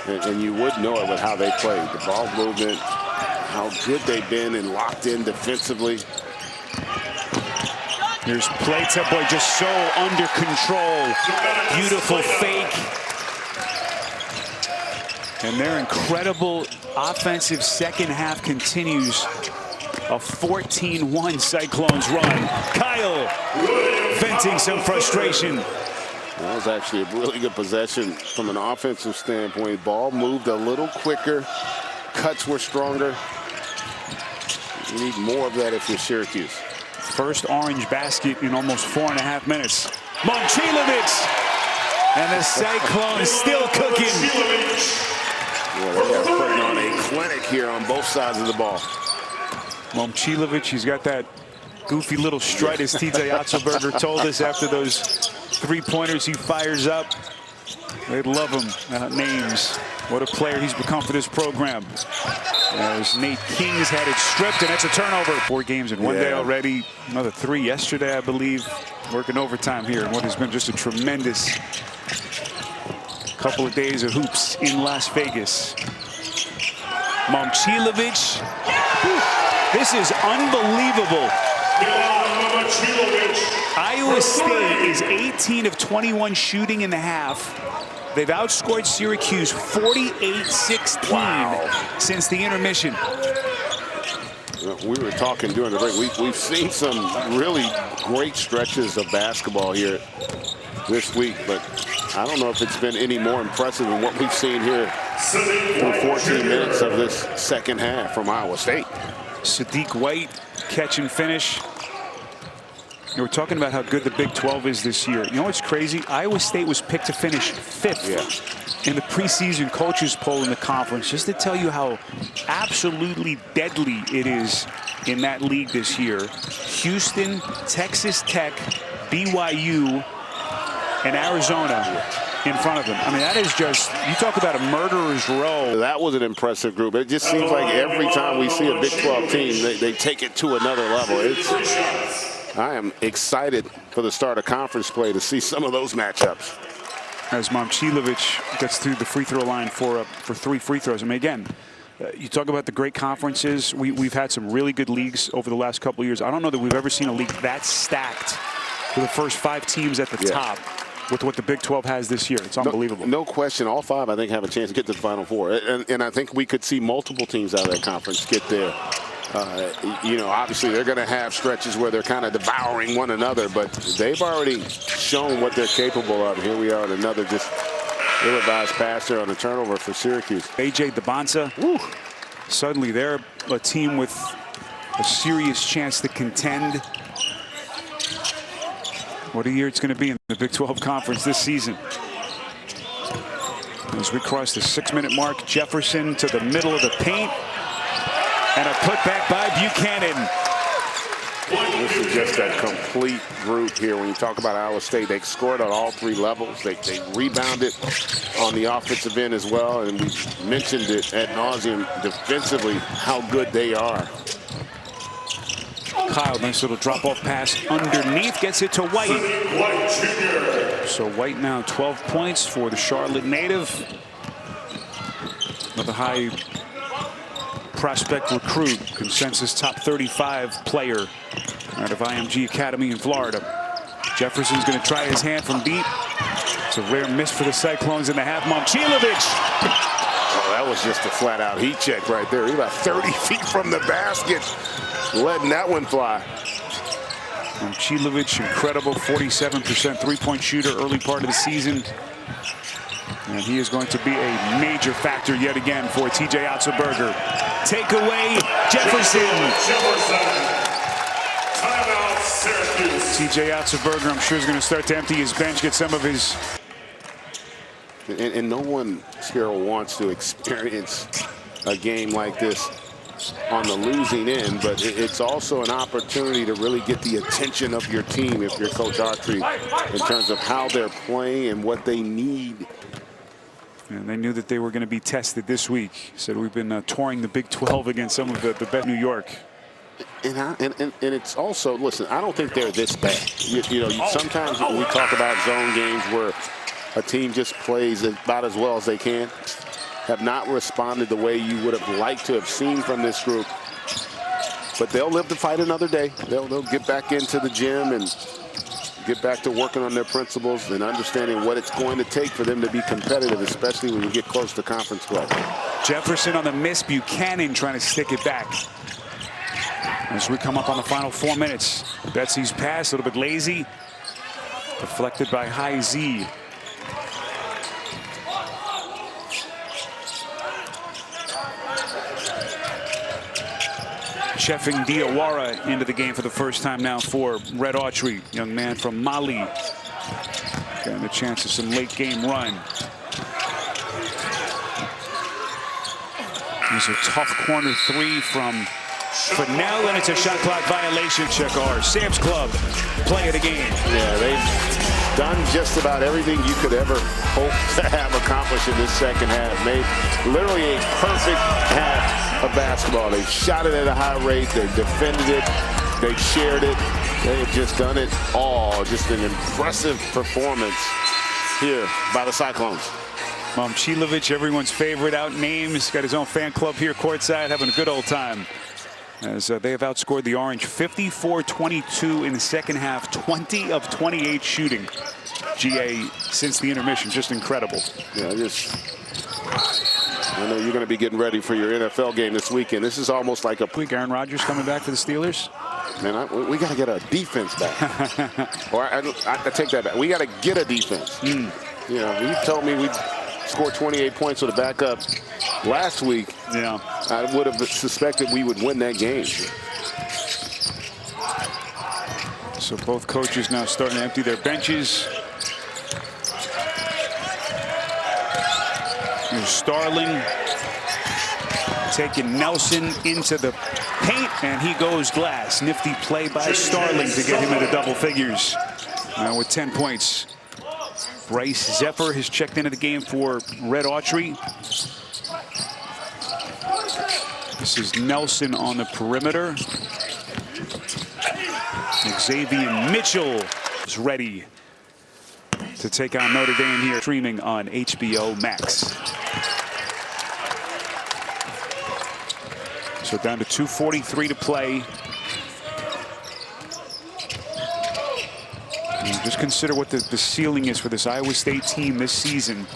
And you would know it with how they played. The ball movement, how good they've been and locked in defensively. Here's play to boy, just so under control. Beautiful fake. And their incredible offensive second half continues. A 14-1 Cyclones run. Kyle venting some frustration. That was actually a really good possession from an offensive standpoint. Ball moved a little quicker. Cuts were stronger. You need more of that if you're Syracuse. First Orange basket in almost 4.5 minutes. Momcilovic! And the Cyclones still cooking. Well, they are putting on a clinic here on both sides of the ball. Momcilovic, he's got that goofy little strut, as TJ Otzelberger told us after those 3-pointers he fires up. They love him. Names. What a player he's become for this program. As Nate King's had it stripped, and that's a turnover. 4 games in 1 day already. Another 3 yesterday, I believe. Working overtime here in what has been just a tremendous couple of days of hoops in Las Vegas. Momcilovic. This is unbelievable. Iowa State is 18 of 21 shooting in the half. They've outscored Syracuse 48-16 since the intermission. We were talking during the break. We've seen some really great stretches of basketball here this week, but I don't know if it's been any more impressive than what we've seen here through 14 minutes of this second half from Iowa State. Sadiq White, catch and finish. We're talking about how good the Big 12 is this year. You know what's crazy? Iowa State was picked to finish 5th in the preseason coaches poll in the conference, just to tell you how absolutely deadly it is in that league this year. Houston, Texas Tech, BYU, and Arizona in front of them. I mean, that is just, you talk about a murderer's row. That was an impressive group. It just seems like every time we see a Big 12 team, they take it to another level. I am excited for the start of conference play to see some of those matchups. As Momcilovic gets through the free throw line for 3 free throws. I mean, again, you talk about the great conferences. We've had some really good leagues over the last couple of years. I don't know that we've ever seen a league that stacked for the first 5 teams at the top with what the Big 12 has this year. It's unbelievable. No question. All 5, I think, have a chance to get to the Final Four. And I think we could see multiple teams out of that conference get there. You know, obviously they're going to have stretches where they're kind of devouring one another, but they've already shown what they're capable of. Here we are at another just ill-advised pass there on a turnover for Syracuse. AJ Dabansa, suddenly they're a team with a serious chance to contend. What a year it's going to be in the Big 12 Conference this season. As we cross the 6-minute mark, Jefferson to the middle of the paint. And a putback by Buchanan. This is just a complete group here. When you talk about Iowa State, they scored on all 3 levels. They rebounded on the offensive end as well. And we mentioned it ad nauseum defensively, how good they are. Kyle, nice little drop-off pass underneath, gets it to White. So White now 12 points for the Charlotte native. Another high prospect recruit, consensus top 35 player out of IMG Academy in Florida. Jefferson's going to try his hand from deep. It's a rare miss for the Cyclones in the half. Momcilovic. Oh, that was just a flat-out heat check right there. He's about 30 feet from the basket, letting that one fly. Momcilovic, incredible 47% three-point shooter early part of the season. And he is going to be a major factor yet again for TJ Otzelberger. Take away Jefferson. Timeout, Syracuse. TJ Otzelberger, I'm sure, is going to start to empty his bench, get some of his. And no one, Spiro, wants to experience a game like this on the losing end, but it's also an opportunity to really get the attention of your team if you're Coach Autry in terms of how they're playing and what they need. And they knew that they were going to be tested this week. Said we've been touring the Big 12 against some of the best New York. And it's also, listen, I don't think they're this bad. Sometimes we talk about zone games where a team just plays about as well as they can. Have not responded the way you would have liked to have seen from this group. But they'll live to fight another day. They'll get back into the gym and get back to working on their principles and understanding what it's going to take for them to be competitive, especially when you get close to conference play. Jefferson on the miss. Buchanan trying to stick it back. As we come up on the final 4 minutes, Betsy's pass, a little bit lazy. Deflected by High Z. Chefing Diawara into the game for the first time now for Red Autry, young man from Mali. Getting a chance of some late game run. There's a tough corner three from Fennell, and it's a shot clock violation. Check our Sam's Club play of the game. Yeah, they've done just about everything you could ever hope to have accomplished in this second half. Made literally a perfect half of basketball. They shot it at a high rate. They defended it. They shared it. They have just done it all. Just an impressive performance here by the Cyclones. Momcilovic, everyone's favorite, out names. Got his own fan club here courtside, having a good old time. As they have outscored the Orange 54-22 in the second half, 20 of 28 shooting. GA since the intermission, just incredible. Yeah, I know you're going to be getting ready for your NFL game this weekend. This is almost like a week. Aaron Rodgers coming back for the Steelers. Man, we got to get a defense back. Or I take that back. We got to get a defense. You know, you told me we'd score 28 points with a backup last week. Yeah, I would have suspected we would win that game. So both coaches now starting to empty their benches. Here's Starling taking Nelson into the paint, and he goes glass. Nifty play by Starling to get him into double figures. Now with 10 points. Bryce Zephyr has checked into the game for Red Autry. This is Nelson on the perimeter. Xavier Mitchell is ready to take on Notre Dame here, streaming on HBO Max. So down to 2:43 to play. And just consider what the ceiling is for this Iowa State team this season,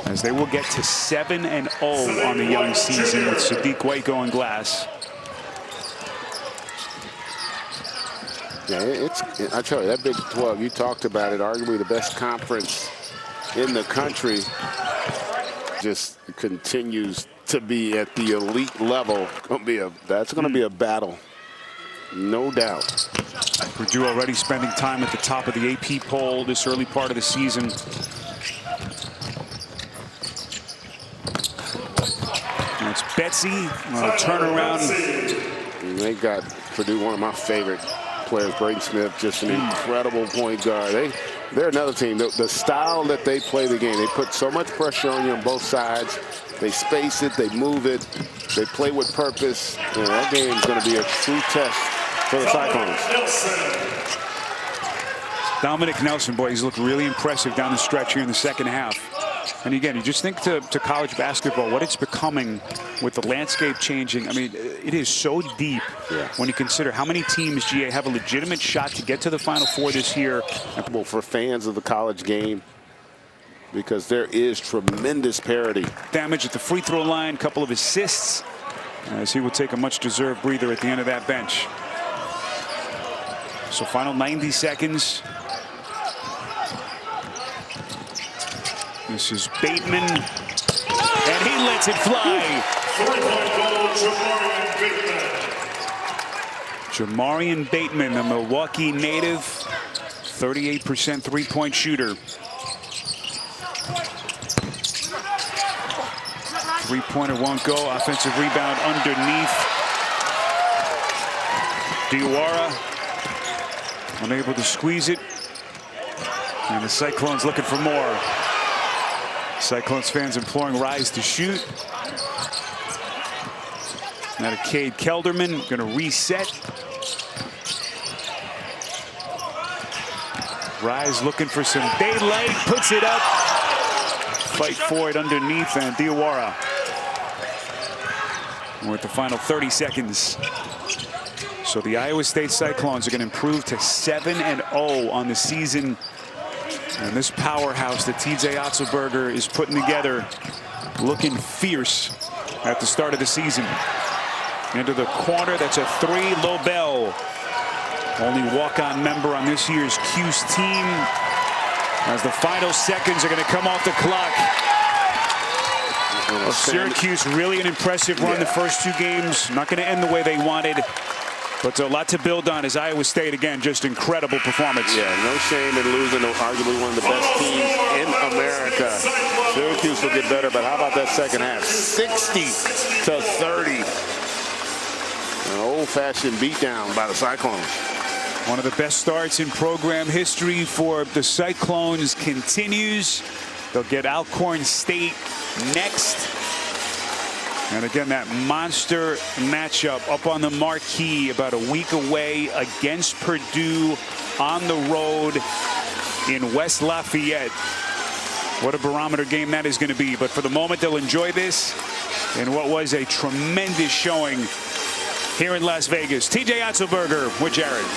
as they will get to 7-0 on the young season with Sadiq White going glass. Yeah, I tell you, that Big 12, you talked about it, arguably the best conference in the country, just continues to be at the elite level. That's going to be a battle, no doubt. Purdue already spending time at the top of the AP poll this early part of the season. And it's Betsy, turnaround. And they got Purdue, one of my favorite players, Braden Smith, just an incredible point guard. They're another team. The style that they play the game, they put so much pressure on you on both sides. They space it, they move it, they play with purpose. And that game is going to be a true test for the Cyclones. Dominic Nelson, boy, he's looked really impressive down the stretch here in the second half. And again, you just think to college basketball, what it's becoming with the landscape changing. I mean, it is so deep when you consider how many teams, GA, have a legitimate shot to get to the Final Four this year. For fans of the college game, because there is tremendous parity. Damage at the free throw line, couple of assists, as he will take a much-deserved breather at the end of that bench. So final 90 seconds. This is Bateman, and he lets it fly. Three-point goal, Jamarian Bateman. Jamarian Bateman, the Milwaukee native, 38% three-point shooter. Three-pointer won't go. Offensive rebound underneath. Diawara unable to squeeze it. And the Cyclones looking for more. Cyclones fans imploring Rise to shoot. Now to Cade Kelderman, going to reset. Rise looking for some daylight, puts it up. Fight for it underneath, and Diawara. We're at the final 30 seconds. So the Iowa State Cyclones are going to improve to 7-0 on the season. And this powerhouse that TJ Otzelberger is putting together, looking fierce at the start of the season. Into the corner, that's a three. Lobel, only walk-on member on this year's Cuse team. As the final seconds are going to come off the clock. Well, Syracuse, really an impressive run the first two games. Not going to end the way they wanted. But a lot to build on as Iowa State, again, just incredible performance. Yeah, no shame in losing to arguably one of the best teams in America. Syracuse will get better, but how about that second half? 60-30. An old-fashioned beatdown by the Cyclones. One of the best starts in program history for the Cyclones continues. They'll get Alcorn State next. And again, that monster matchup up on the marquee about a week away against Purdue on the road in West Lafayette. What a barometer game that is going to be. But for the moment, they'll enjoy this in what was a tremendous showing here in Las Vegas. TJ Otzelberger with Jared.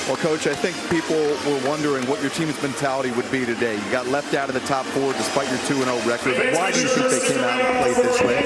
Well, Coach, I think people were wondering what your team's mentality would be today. You got left out of the top four despite your 2-0 record. Why do you think they came out and played this way?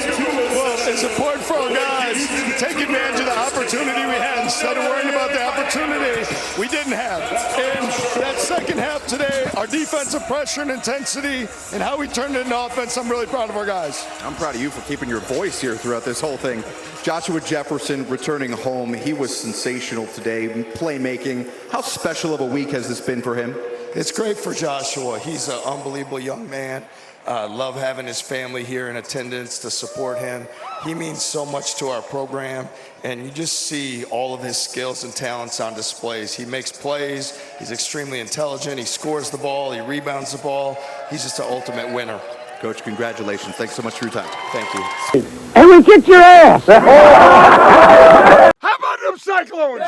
Well, it's important for our guys to take advantage of the opportunity we had instead of worrying about the opportunity we didn't have. And that second half today, our defensive pressure and intensity and how we turned it into offense, I'm really proud of our guys. I'm proud of you for keeping your voice here throughout this whole thing. Joshua Jefferson returning home. He was sensational today, playmaking. How special of a week has this been for him? It's great for Joshua. He's an unbelievable young man. Love having his family here in attendance to support him. He means so much to our program, and you just see all of his skills and talents on displays. He makes plays. He's extremely intelligent. He scores the ball. He rebounds the ball. He's just an ultimate winner. Coach, congratulations. Thanks so much for your time. Thank you. And we kicked your ass. How about them Cyclones?